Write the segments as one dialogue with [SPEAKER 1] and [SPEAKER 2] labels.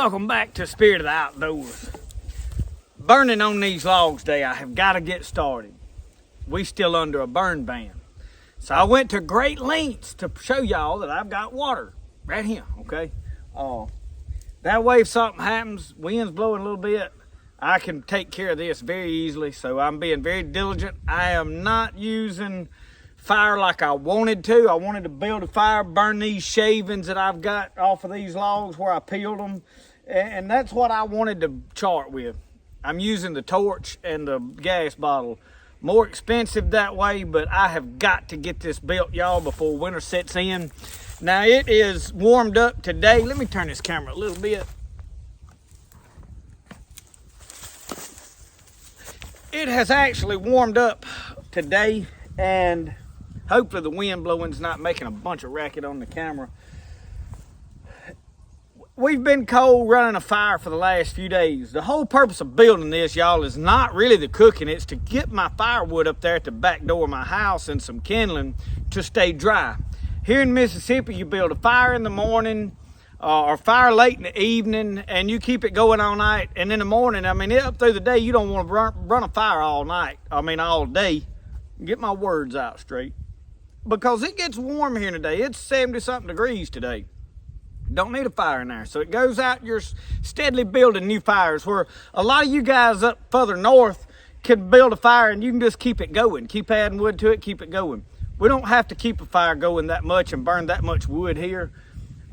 [SPEAKER 1] Welcome back to Spirit of the Outdoors. Burning on these logs today, I have got to get started. We still under a burn ban. So I went to great lengths to show y'all that I've got water right here, okay? That way if something happens, wind's blowing a little bit, I can take care of this very easily. So I'm being very diligent. I am not using fire like I wanted to. I wanted to build a fire, burn these shavings that I've got off of these logs where I peeled them. And that's what I wanted to chart with. I'm using the torch and the gas bottle. More expensive that way, but I have got to get this built, y'all, before winter sets in. Now it is warmed up today. Let me turn this camera a little bit. It has actually warmed up today, and hopefully the wind blowing's not making a bunch of racket on the camera. We've been cold running a fire for the last few days. The whole purpose of building this, y'all, is not really the cooking. It's to get my firewood up there at the back door of my house and some kindling to stay dry. Here in Mississippi, you build a fire in the morning or fire late in the evening, and you keep it going all night. And in the morning, I mean, up through the day, you don't want to run a fire all night. I mean, all day. Get my words out straight. Because it gets warm here today. It's 70-something degrees today. Don't need a fire in there. So it goes out, you're steadily building new fires, where a lot of you guys up further north can build a fire and you can just keep it going. Keep adding wood to it, keep it going. We don't have to keep a fire going that much and burn that much wood here.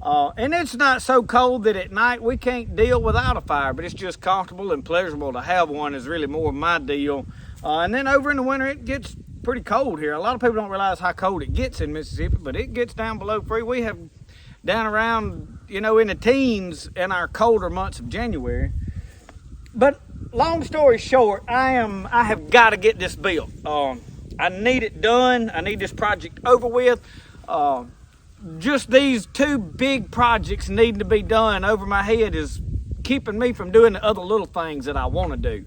[SPEAKER 1] And it's not so cold that at night we can't deal without a fire, but it's just comfortable and pleasurable to have one is really more my deal. And then over in the winter, it gets pretty cold here. A lot of people don't realize how cold it gets in Mississippi, but it gets down below freezing. We have down around, you know, in the teens in our colder months of January. But long story short, I have got to get this built. I need it done. I need this project over with. Just these two big projects needing to be done over my head is keeping me from doing the other little things that I want to do.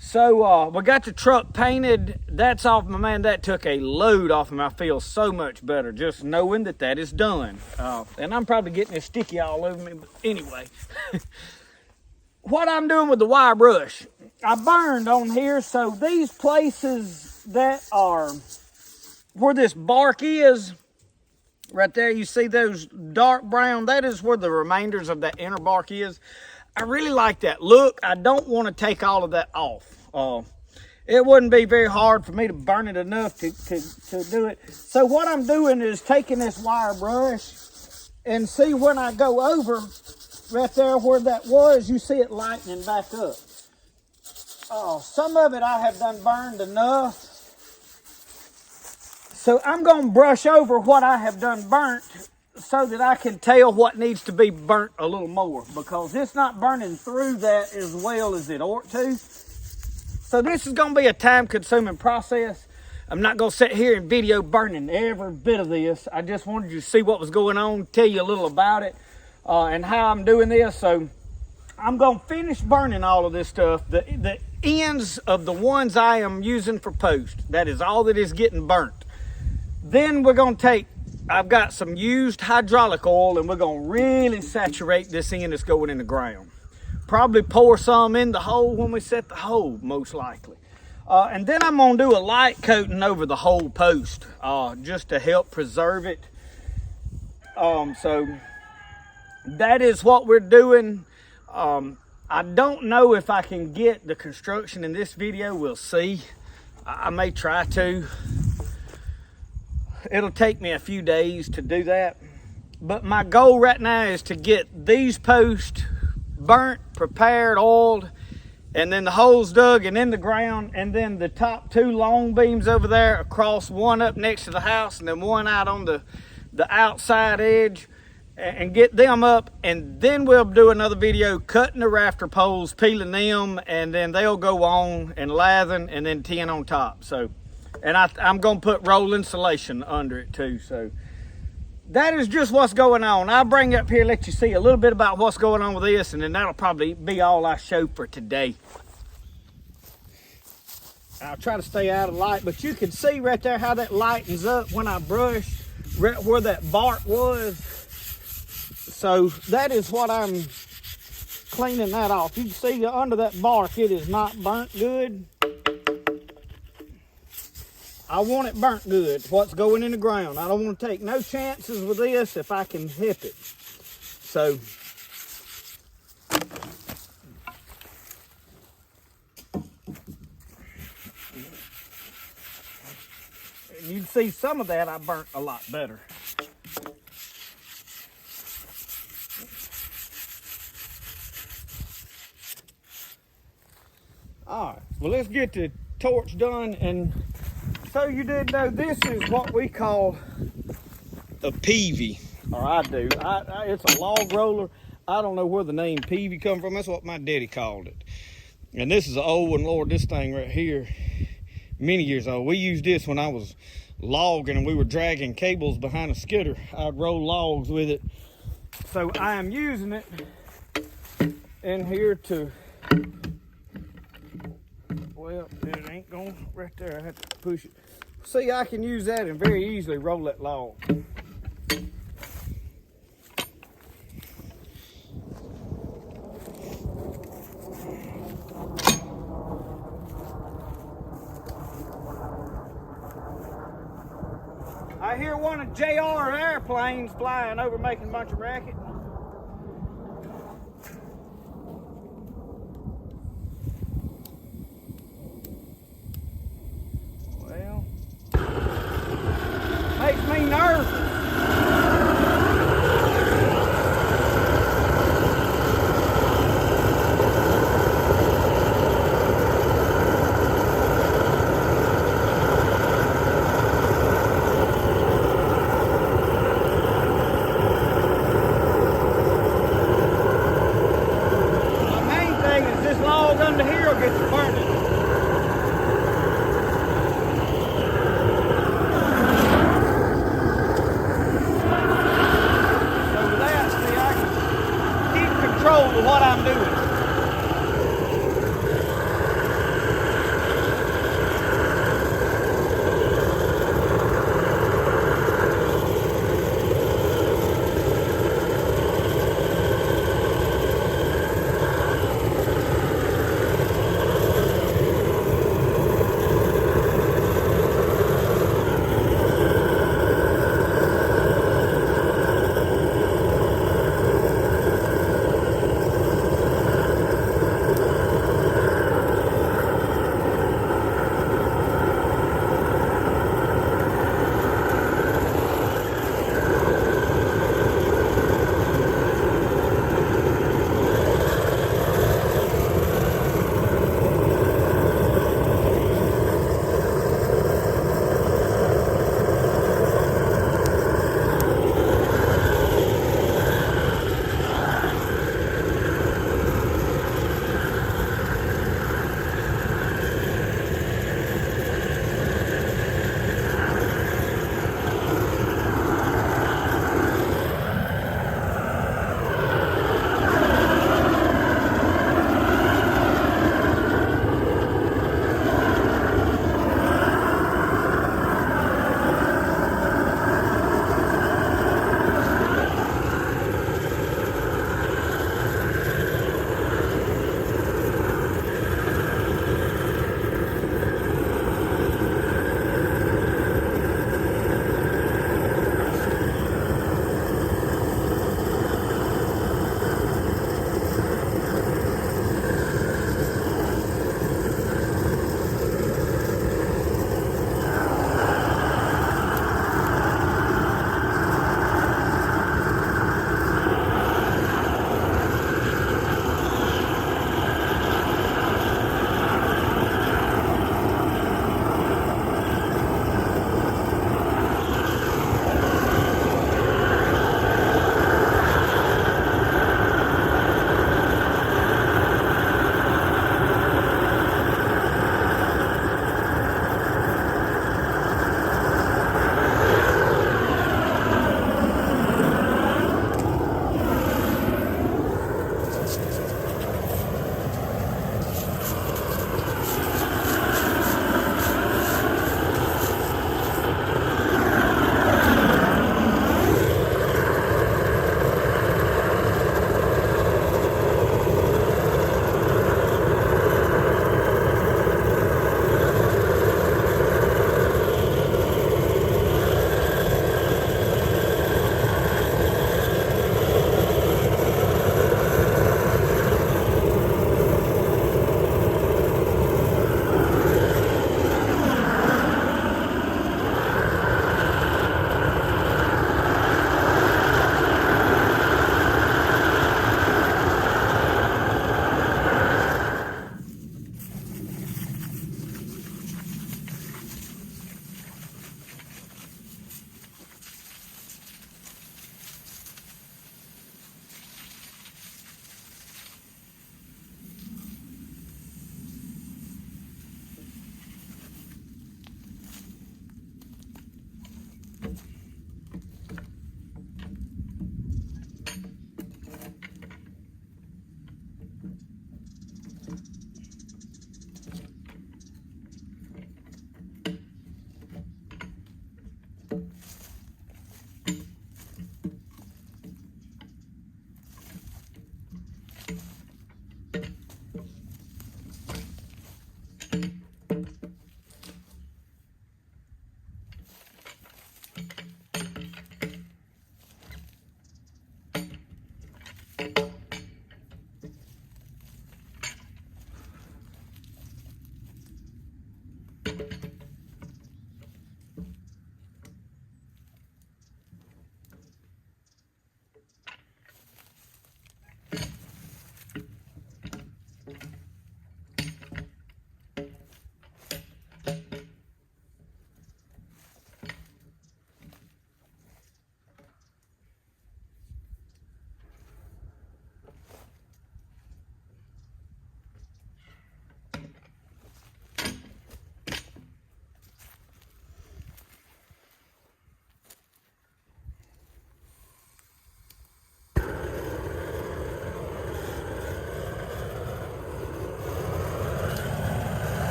[SPEAKER 1] So we got the truck painted. That's off, my man. That took a load off of me. I feel so much better just knowing that that is done. And I'm probably getting it sticky all over me, but anyway. What I'm doing with the wire brush, I burned on here. So these places that are where this bark is, right there, you see those dark brown, that is where the remainders of that inner bark is. I really like that look. I don't want to take all of that off. It wouldn't be very hard for me to burn it enough to do it. So what I'm doing is taking this wire brush and see when I go over right there where that was, you see it lightening back up. Some of it I have done burned enough. So I'm going to brush over what I have done burnt so that I can tell what needs to be burnt a little more, because it's not burning through that as well as it ought to. So this is going to be a time-consuming process. I'm not going to sit here and video burning every bit of this. I just wanted you to see what was going on, tell you a little about it, and how I'm doing this. So I'm going to finish burning all of this stuff. The ends of the ones I am using for post, that is all that is getting burnt. Then we're going to take, I've got some used hydraulic oil, and we're going to really saturate this end that's going in the ground. Probably pour some in the hole when we set the hole, most likely. And then I'm going to do a light coating over the whole post, just to help preserve it. So that is what we're doing. I don't know if I can get the construction in this video. We'll see. I may try to. It'll take me a few days to do that. But my goal right now is to get these posts burnt, prepared, oiled, and then the holes dug and in the ground, and then the top two long beams over there across, one up next to the house and then one out on the outside edge, and get them up. And then we'll do another video cutting the rafter poles, peeling them, and then they'll go on and lathering and then tin on top. So, and I'm going to put roll insulation under it too. So that is just what's going on. I'll bring up here, let you see a little bit about what's going on with this, and then that'll probably be all I show for today. I'll try to stay out of light, but you can see right there how that lightens up when I brush right where that bark was. So that is what I'm cleaning that off. You can see under that bark, it is not burnt good. I want it burnt good, what's going in the ground. I don't want to take no chances with this if I can help it. So, and you'd see some of that I burnt a lot better. All right, well, let's get the torch done. And so you did know, this is what we call a peavy, or I do. It's a log roller. I don't know where the name peavy come from. That's what my daddy called it. And this is an old one, Lord, this thing right here, many years old. We used this when I was logging and we were dragging cables behind a skidder. I'd roll logs with it. So I am using it in here to, well, it ain't going right there. I have to push it. See, I can use that and very easily roll that log. I hear one of JR airplanes flying over making a bunch of racket. Well, makes me nervous. Under here will get you burning.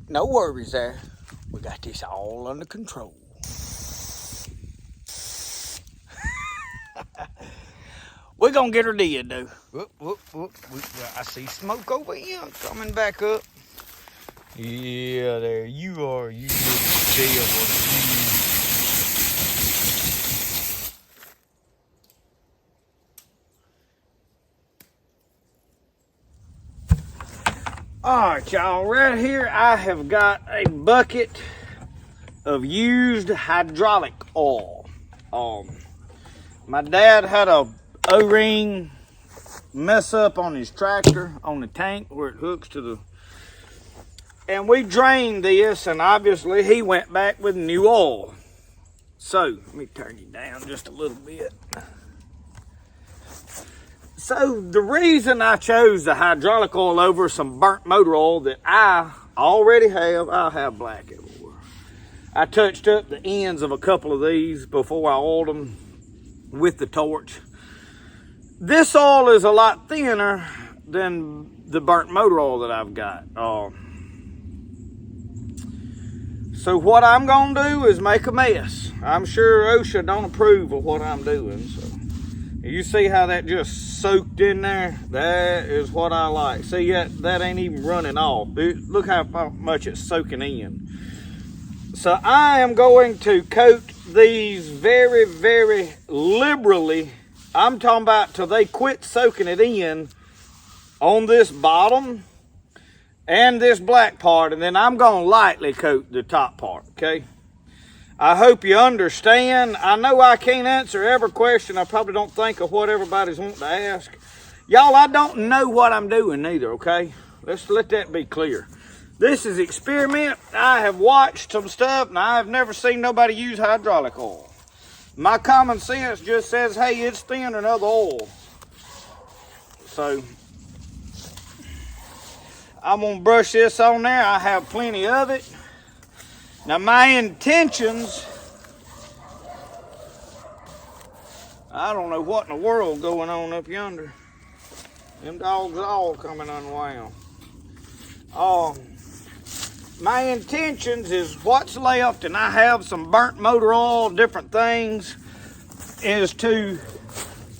[SPEAKER 1] No worries there. We got this all under control. We're gonna get her did, though. Whoop, whoop, whoop. I see smoke over here coming back up. Yeah, there you are. You little devil. All right, y'all, right here I have got a bucket of used hydraulic oil. My dad had a O-ring mess up on his tractor on the tank where it hooks to the, and we drained this, and obviously he went back with new oil. So let me turn you down just a little bit. So the reason I chose the hydraulic oil over some burnt motor oil that I already have, I have black everywhere. I touched up the ends of a couple of these before I oiled them with the torch. This oil is a lot thinner than the burnt motor oil that I've got. So what I'm gonna do is make a mess. I'm sure OSHA don't approve of what I'm doing, so. You see how that just soaked in there? That is what I like. See, that ain't even running off. Look how much it's soaking in. So I am going to coat these very, very liberally. I'm talking about till they quit soaking it in on this bottom and this black part, and then I'm going to lightly coat the top part, okay? I hope you understand. I know I can't answer every question. I probably don't think of what everybody's wanting to ask. Y'all, I don't know what I'm doing either, okay? Let's let that be clear. This is experiment. I have watched some stuff, and I have never seen nobody use hydraulic oil. My common sense just says, hey, it's thinner than other oil. So, I'm going to brush this on there. I have plenty of it. Now my intentions, I don't know what in the world going on up yonder. Them dogs all coming unwound. My intentions is what's left, and I have some burnt motor oil, different things, is to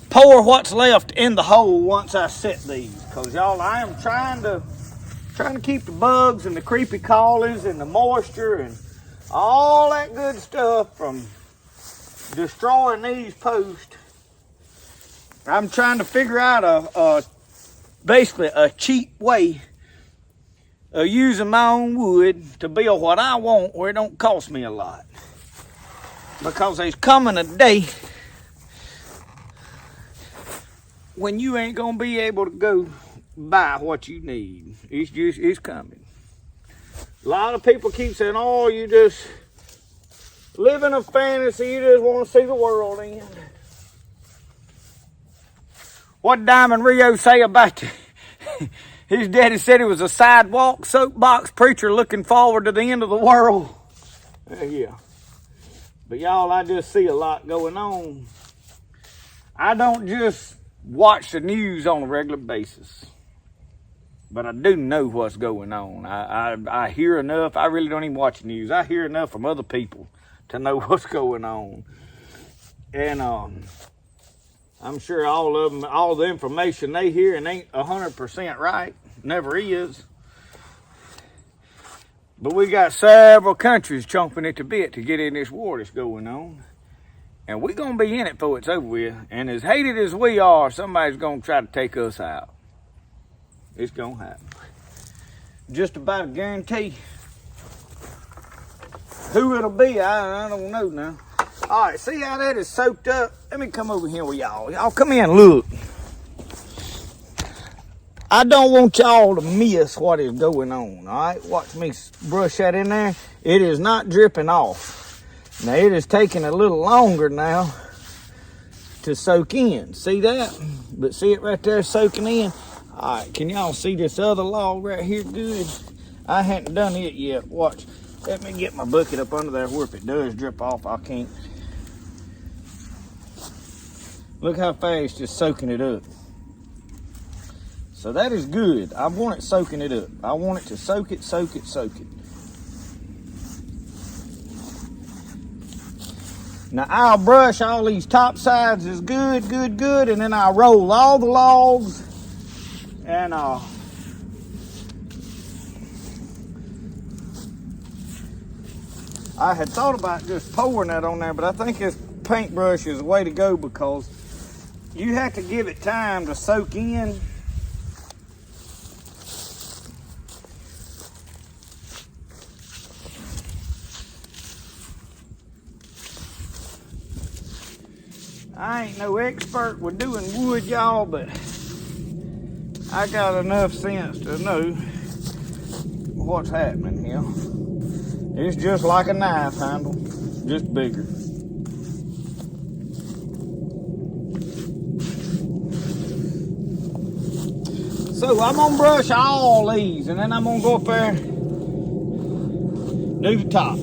[SPEAKER 1] pour what's left in the hole once I set these. Because y'all, I am trying to keep the bugs and the creepy crawlies and the moisture and all that good stuff from destroying these posts. I'm trying to figure out basically a cheap way of using my own wood to build what I want where it don't cost me a lot. Because there's coming a day when you ain't gonna be able to go buy what you need. It's coming. A lot of people keep saying, oh, you just live in a fantasy, you just want to see the world end. What Diamond Rio say about his daddy said he was a sidewalk soapbox preacher looking forward to the end of the world. Yeah. But y'all, I just see a lot going on. I don't just watch the news on a regular basis, but I do know what's going on. I hear enough. I really don't even watch the news. I hear enough from other people to know what's going on. And I'm sure all of them, all the information they hear and ain't 100% right. Never is. But we got several countries chomping at the bit to get in this war that's going on. And we're going to be in it before it's over with. And as hated as we are, somebody's going to try to take us out. It's going to happen. Just about a guarantee. Who it'll be, I don't know now. All right, see how that is soaked up? Let me come over here with y'all. Y'all come in and look. I don't want y'all to miss what is going on, all right? Watch me brush that in there. It is not dripping off. Now, it is taking a little longer now to soak in. See that? But see it right there soaking in? All right, can y'all see this other log right here good? I hadn't done it yet. Watch. Let me get my bucket up under there where if it does drip off, I can't. Look how fast it's soaking it up. So that is good. I want it soaking it up. I want it to soak it, soak it, soak it. Now I'll brush all these top sides as good, and then I'll roll all the logs and I had thought about just pouring that on there, but I think this paintbrush is the way to go because you have to give it time to soak in. I ain't no expert with doing wood, y'all, but I got enough sense to know what's happening here. It's just like a knife handle, just bigger. So I'm gonna brush all these, and then I'm gonna go up there, do the top.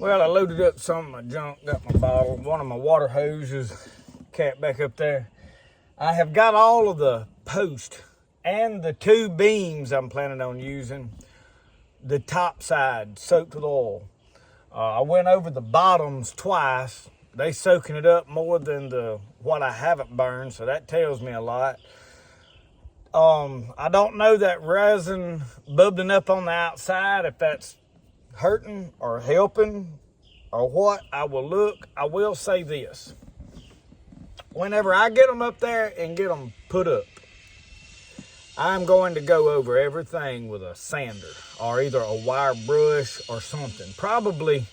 [SPEAKER 1] Well, I loaded up some of my junk, got my bottle, one of my water hoses, capped back up there. I have got all of the post and the 2 beams I'm planning on using, the top side soaked with oil. I went over the bottoms twice. They soaking it up more than what I haven't burned, so that tells me a lot. I don't know that resin bubbling up on the outside, if that's hurting or helping or what. I will look. I will say this. Whenever I get them up there and get them put up, I'm going to go over everything with a sander or either a wire brush or something. Probably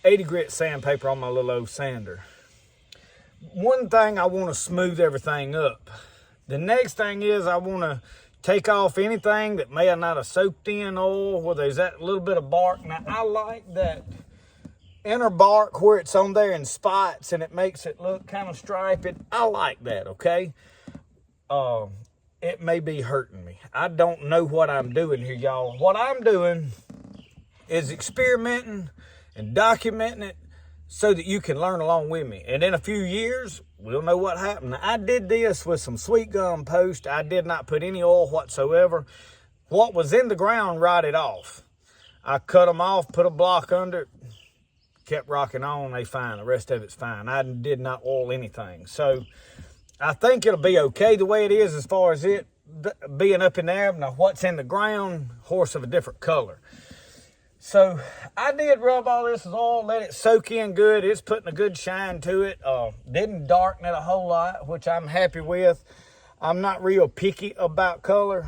[SPEAKER 1] 80 grit sandpaper on my little old sander. One thing, I want to smooth everything up. The next thing is I want to take off anything that may not have soaked in oil, where there's that little bit of bark. Now, I like that inner bark where it's on there in spots and it makes it look kind of striped. I like that, okay? It may be hurting me. I don't know what I'm doing here, y'all. What I'm doing is experimenting and documenting it so that you can learn along with me. And in a few years, we'll know what happened. Now, I did this with some sweet gum post. I did not put any oil whatsoever. What was in the ground rotted off. I cut them off, put a block under it, kept rocking on. They fine. The rest of it's fine. I did not oil anything. So I think it'll be okay the way it is as far as it being up in there. Now, what's in the ground, horse of a different color. So I did rub all this with oil, let it soak in good. It's putting a good shine to it. Didn't darken it a whole lot, which I'm happy with. I'm not real picky about color.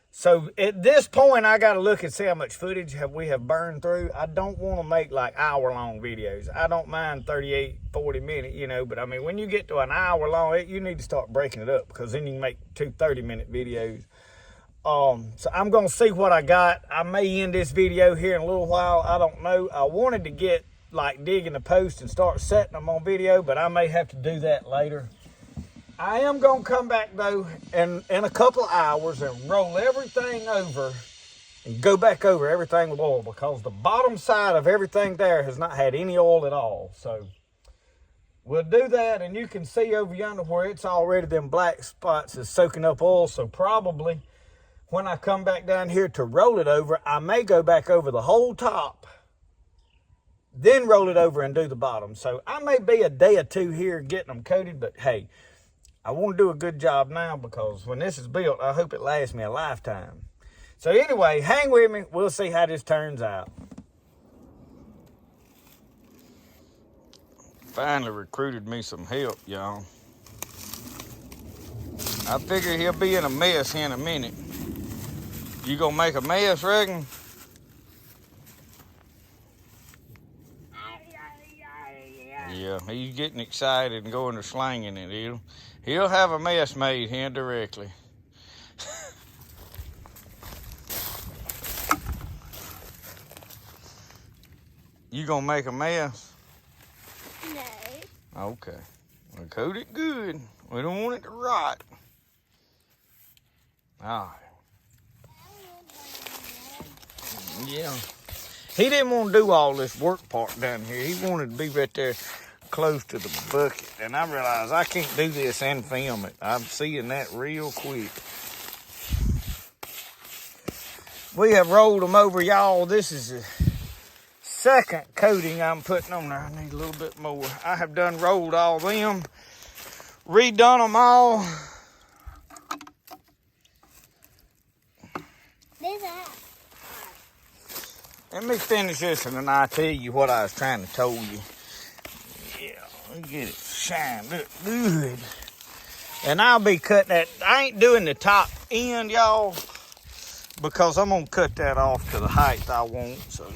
[SPEAKER 1] So at this point, I got to look and see how much footage we have burned through. I don't want to make like hour-long videos. I don't mind 38, 40 minute, you know, but I mean, when you get to an hour long, you need to start breaking it up, because then you can make 2 30-minute videos. So I'm going to see what I got. I may end this video here in a little while. I don't know. I wanted to get like digging the post and start setting them on video, but I may have to do that later. I am going to come back though in a couple of hours and roll everything over and go back over everything with oil, because the bottom side of everything there has not had any oil at all. So we'll do that, and you can see over yonder where it's already them black spots is soaking up oil. So probably when I come back down here to roll it over, I may go back over the whole top, then roll it over and do the bottom. So I may be a day or 2 here getting them coated, but hey, I want to do a good job now, because when this is built, I hope it lasts me a lifetime. So anyway, hang with me. We'll see how this turns out. Finally recruited me some help, y'all. I figure he'll be in a mess here in a minute. You gonna make a mess, reckon? Yeah, he's getting excited and going to slanging it. He'll have a mess made here directly. You gonna make a mess? No. Okay. Well, coat it good. We don't want it to rot. All right. Yeah. He didn't want to do all this work part down here. He wanted to be right there close to the bucket. And I realized I can't do this and film it. I'm seeing that real quick. We have rolled them over, y'all. This is the second coating I'm putting on there. I need a little bit more. I have done rolled all them, redone them all. Let me finish this and then I'll tell you what I was trying to tell you. Yeah, let me get it shined up good. And I'll be cutting that. I ain't doing the top end, y'all, because I'm going to cut that off to the height I want. So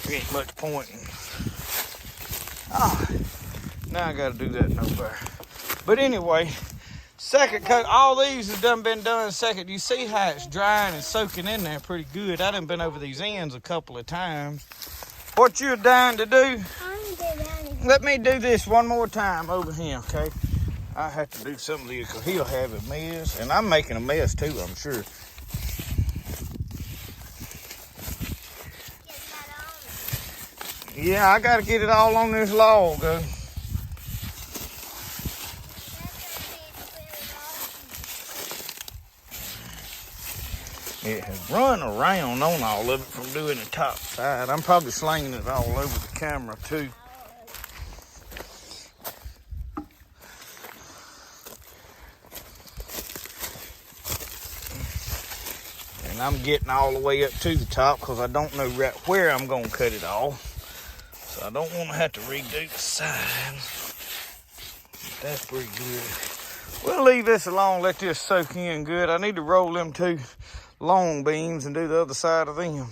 [SPEAKER 1] there ain't much point in. Oh, now I got to do that no better. But anyway, second coat, all these have been done second. You see how it's drying and soaking in there pretty good. I done been over these ends a couple of times. What you're dying to do? Let me do this one more time over here, okay? I have to do some of these because he'll have a mess. And I'm making a mess too, I'm sure. Yeah, I gotta get it all on this log. It has run around on all of it from doing the top side. I'm probably slinging it all over the camera too. And I'm getting all the way up to the top because I don't know right where I'm gonna cut it off. So I don't want to have to redo the side. But that's pretty good. We'll leave this alone, let this soak in good. I need to roll them two long beams and do the other side of them.